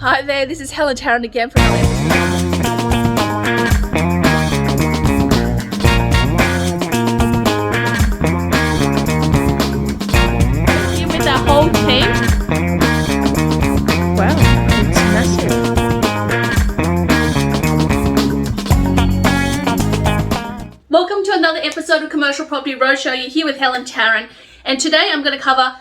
Hi there, this is Helen Tarrant again from LA. Here with our whole team. Wow, it's massive. Welcome to another episode of Commercial Property Roadshow. You're here with Helen Tarrant, and today I'm going to cover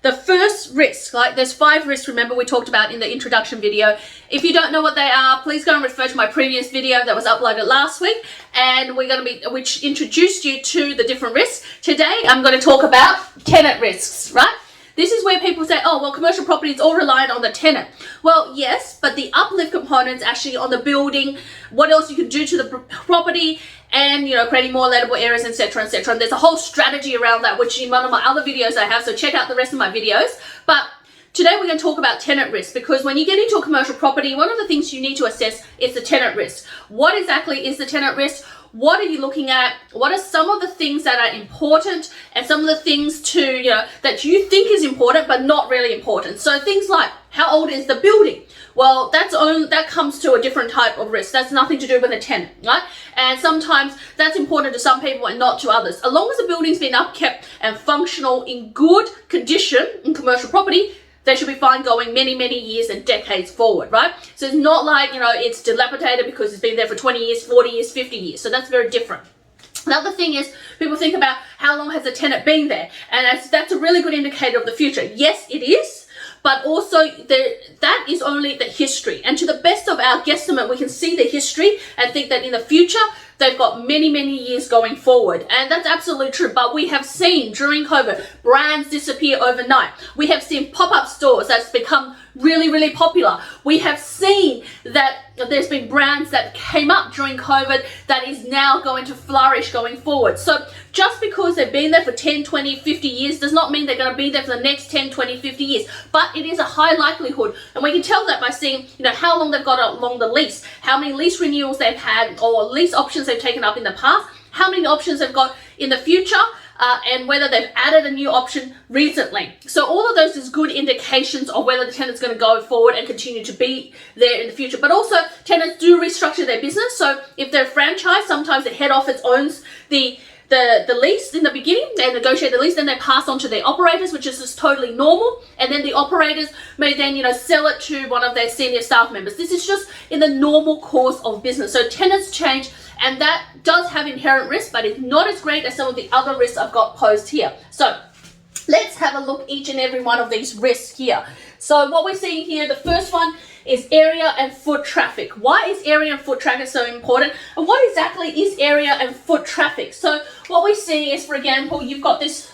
the first risk. Like, there's 5 risks, remember, we talked about in the introduction video. If you don't know what they are, please go and refer to my previous video that was uploaded last week, and which introduced you to the different risks. Today I'm going to talk about tenant risks, right? This is where people say, oh, well, commercial property is all reliant on the tenant. Well, yes, but the uplift components actually on the building, what else you can do to the property, and, you know, creating more lettable areas, etc., etc. And there's a whole strategy around that, which in one of my other videos I have, so check out the rest of my videos. But today we're going to talk about tenant risk, because when you get into a commercial property, one of the things you need to assess is the tenant risk. What exactly is the tenant risk? What are you looking at? What are some of the things that are important, and some of the things that you think is important but not really important? So things like, how old is the building? Well, that comes to a different type of risk. That's nothing to do with a tenant, right? And sometimes that's important to some people and not to others. As long as the building's been upkept and functional in good condition in commercial property, they should be fine going many, many years and decades forward, right? So it's not like, it's dilapidated because it's been there for 20 years, 40 years, 50 years. So that's very different. Another thing is, people think about how long has the tenant been there? And that's a really good indicator of the future. Yes, it is, but also that is only the history. And to the best of our guesstimate, we can see the history and think that in the future, they've got many, many years going forward. And that's absolutely true. But we have seen during COVID, brands disappear overnight. We have seen pop-up stores that's become really, really popular. We have seen that there's been brands that came up during COVID that is now going to flourish going forward. So just because they've been there for 10, 20, 50 years does not mean they're going to be there for the next 10, 20, 50 years. But it is a high likelihood. And we can tell that by seeing, how long they've got along the lease, how many lease renewals they've had, or lease options they've taken up in the past, how many options they've got in the future, and whether they've added a new option recently. So all of those is good indications of whether the tenant's going to go forward and continue to be there in the future. But also, tenants do restructure their business. So if they're a franchise, sometimes the head office owns the lease in the beginning. They negotiate the lease, then they pass on to their operators, which is just totally normal. And then the operators may then, sell it to one of their senior staff members. This is just in the normal course of business. So tenants change, and that does have inherent risk, but it's not as great as some of the other risks I've got posed here. So let's have a look each and every one of these risks here. So what we're seeing here, the first one is area and foot traffic. Why is area and foot traffic so important? And what exactly is area and foot traffic? So what we see is, for example, you've got this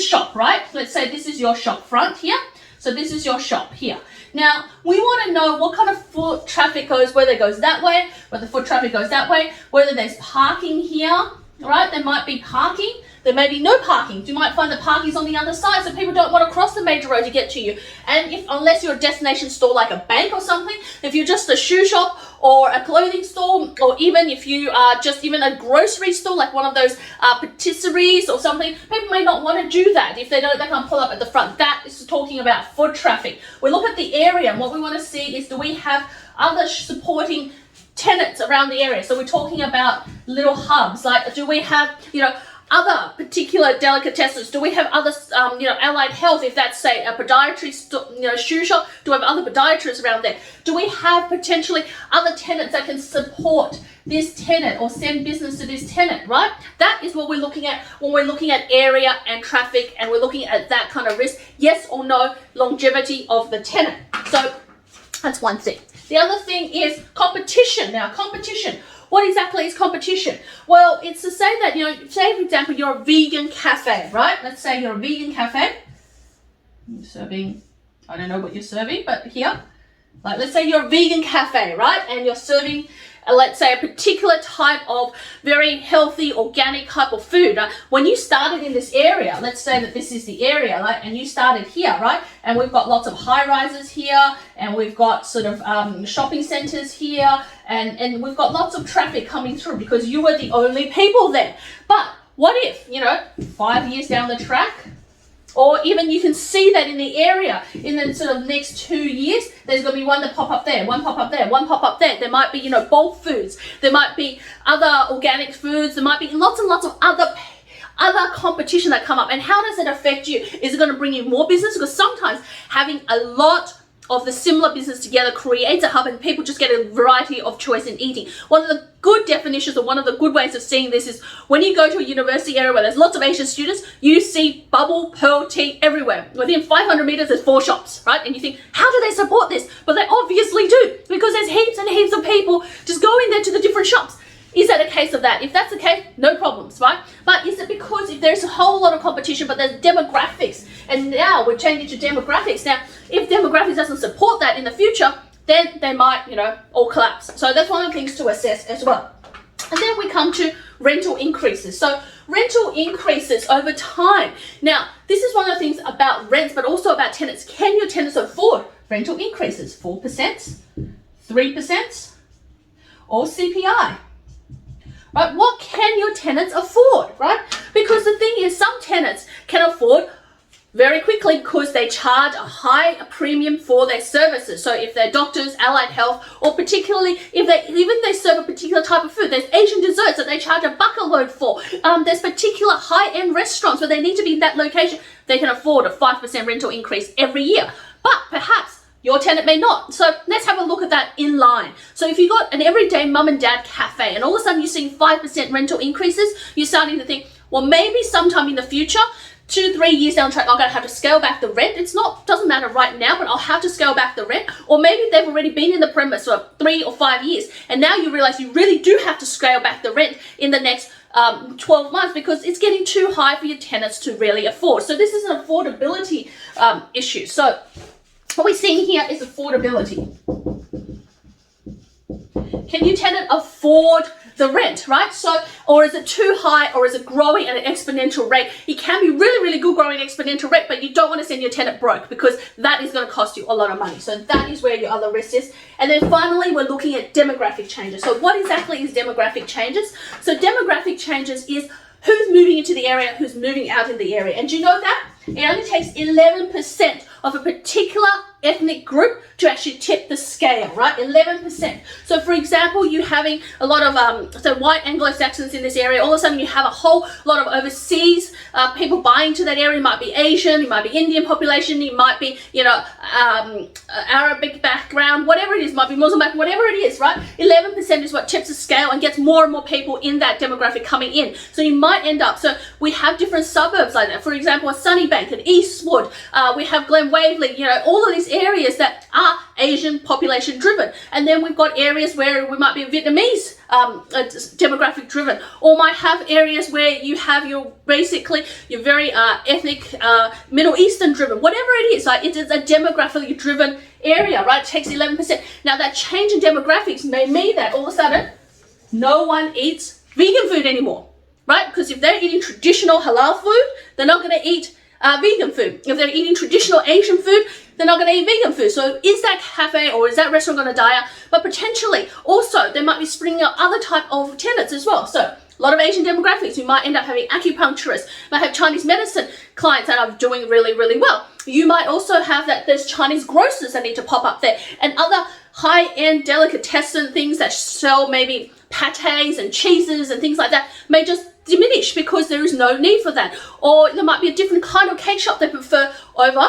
shop, right? Let's say this is your shop front here. So this is your shop here. Now, we want to know what kind of foot traffic goes, whether it goes that way, whether the foot traffic goes that way, whether there's parking here, right? There might be parking. There may be no parking. You might find the parking's on the other side, so people don't want to cross the major road to get to you. And unless you're a destination store like a bank or something, if you're just a shoe shop or a clothing store, or even if you are just even a grocery store, like one of those patisseries or something, people may not want to do that. If they can't pull up at the front. That is talking about foot traffic. We look at the area, and what we want to see is, do we have other supporting tenants around the area? So we're talking about little hubs, like, do we have, other particular delicatessens? Do we have other, allied health? If that's, say, a podiatry shoe shop, do we have other podiatrists around there? Do we have potentially other tenants that can support this tenant or send business to this tenant, right? That is what we're looking at when we're looking at area and traffic, and we're looking at that kind of risk. Yes or no, longevity of the tenant. So that's one thing. The other thing is competition. Now, competition. What exactly is competition? Well, it's to say that, say for example, you're a vegan cafe, right? Let's say you're a vegan cafe. You're serving, I don't know what you're serving, but here, like, let's say you're a vegan cafe, right? And you're serving, let's say, a particular type of very healthy, organic type of food. When you started in this area, let's say that this is the area, right? And you started here, right? And we've got lots of high rises here, and we've got sort of shopping centers here, and we've got lots of traffic coming through because you were the only people there. But what if, 5 years down the track, Or even you can see that in the area in the sort of next 2 years, there's going to be one that pop up there, one pop up there, one pop up there. There might be, you know, bulk foods. There might be other organic foods. There might be lots and lots of other competition that come up. And how does it affect you? Is it going to bring you more business? Because sometimes having a lot of the similar business together creates a hub and people just get a variety of choice in eating. One of the good definitions or one of the good ways of seeing this is when you go to a university area where there's lots of Asian students, you see bubble pearl tea everywhere. Within 500 meters, there's 4 shops, right? And you think, how do they support this? But they obviously do, because there's heaps and heaps of people just going there to the different shops. Is that a case of that? If that's the case, no problems, right? But is it because if there's a whole lot of competition, but there's demographics, and now we're changing to demographics. Now, if demographics doesn't support that in the future, then they might, you know, all collapse. So that's one of the things to assess as well. And then we come to rental increases. So rental increases over time. Now, this is one of the things about rents, but also about tenants. Can your tenants afford rental increases? 4%, 3%, or CPI? Right? What can your tenants afford, right? Because the thing is, some tenants can afford very quickly because they charge a high premium for their services. So if they're doctors, allied health, or particularly if they serve a particular type of food, there's Asian desserts that they charge a buck a load for. There's particular high-end restaurants where they need to be in that location. They can afford a 5% rental increase every year. But perhaps your tenant may not. So let's have a look at that in line. So if you got an everyday mum and dad cafe and all of a sudden you're seeing 5% rental increases, you're starting to think, well, maybe sometime in the future, 2-3 years down the track, I'm going to have to scale back the rent. Doesn't matter right now, but I'll have to scale back the rent. Or maybe they've already been in the premise for 3 or 5 years, and now you realize you really do have to scale back the rent in the next 12 months because it's getting too high for your tenants to really afford. So this is an affordability issue. So what we're seeing here is affordability. Can your tenant afford the rent, right? So, or is it too high, or is it growing at an exponential rate? It can be really, really good growing exponential rate, but you don't want to send your tenant broke because that is going to cost you a lot of money. So that is where your other risk is. And then finally, we're looking at demographic changes. So what exactly is demographic changes? So demographic changes is who's moving into the area, who's moving out of the area. And do you know that? It only takes 11% of a particular ethnic group to actually tip the scale, right? 11%. So for example, you having a lot of so white Anglo-Saxons in this area, all of a sudden you have a whole lot of overseas people buying to that area. It might be Asian, it might be Indian population, it might be, you know, Arabic background, whatever it is, might be Muslim background, whatever it is, right? 11% is what tips the scale and gets more and more people in that demographic coming in. So you might end up, so we have different suburbs like that. For example, a Sunnybank and Eastwood, we have Glen Waverley, you know, all of these areas that are Asian population driven. And then we've got areas where we might be Vietnamese demographic driven, or might have areas where you have your very ethnic Middle Eastern driven, whatever it is. Like it is a demographically driven area, right? It takes 11%. Now that change in demographics may mean that all of a sudden no one eats vegan food anymore, right? Because if they're eating traditional halal food, they're not going to eat vegan food. If they're eating traditional Asian food, they're not going to eat vegan food. So is that cafe or is that restaurant going to die out? But potentially also there might be springing up other type of tenants as well. So a lot of Asian demographics, you might end up having acupuncturists, might have Chinese medicine clients that are doing really, really well. You might also have that there's Chinese grocers that need to pop up there, and other high-end delicatessen things that sell maybe pates and cheeses and things like that may just diminish because there is no need for that. Or there might be a different kind of cake shop they prefer over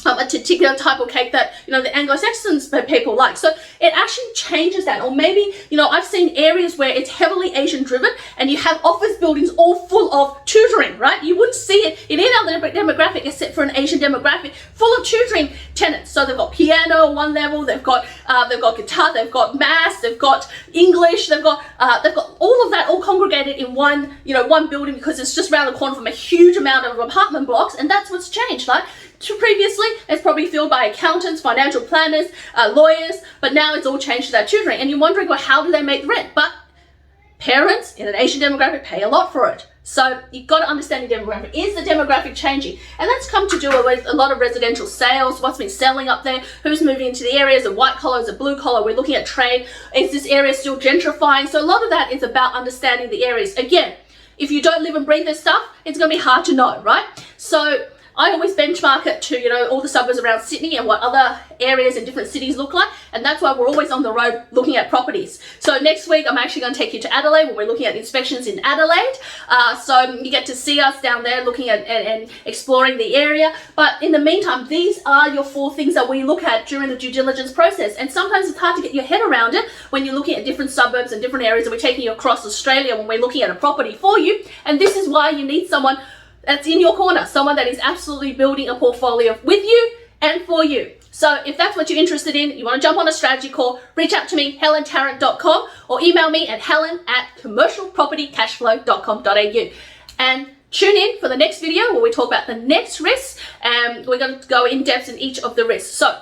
a particular type of cake that, you know, the Anglo-Saxons people like. So it actually changes that. Or maybe, you know, I've seen areas where it's heavily Asian driven and you have office buildings all full of tutoring, right? You wouldn't see it in any other demographic except for an Asian demographic full of tutoring tenants. So they've got piano on one level, they've got guitar, they've got maths, they've got English, they've got all of that all congregated in one building because it's just around the corner from a huge amount of apartment blocks. And that's what's changed, right? Previously, it's probably filled by accountants, financial planners, lawyers, but now it's all changed to that tutoring. And you're wondering, well, how do they make rent? But parents in an Asian demographic pay a lot for it. So you've got to understand your demographic. Is the demographic changing? And that's come to do with a lot of residential sales, what's been selling up there, who's moving into the areas, of white collar, is it blue collar, we're looking at trade, is this area still gentrifying? So a lot of that is about understanding the areas. Again, if you don't live and breathe this stuff, it's going to be hard to know, right? So I always benchmark it to, you know, all the suburbs around Sydney and what other areas in different cities look like. And that's why we're always on the road looking at properties. So next week, I'm actually going to take you to Adelaide when we're looking at inspections in Adelaide. So you get to see us down there looking at and exploring the area. But in the meantime, these are your 4 things that we look at during the due diligence process. And sometimes it's hard to get your head around it when you're looking at different suburbs and different areas, and we're taking you across Australia when we're looking at a property for you. And this is why you need someone that's in your corner, someone that is absolutely building a portfolio with you and for you. So if that's what you're interested in, you want to jump on a strategy call, reach out to me, helentarrant.com, or email me at helen@commercialpropertycashflow.com.au. And tune in for the next video where we talk about the next risk, and we're going to go in depth in each of the risks. So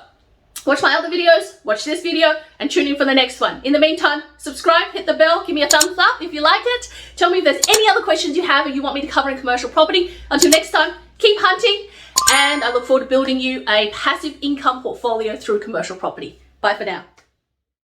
watch my other videos, watch this video, and tune in for the next one. In the meantime, subscribe, hit the bell, give me a thumbs up if you liked it. Tell me if there's any other questions you have or you want me to cover in commercial property. Until next time, keep hunting, and I look forward to building you a passive income portfolio through commercial property. Bye for now.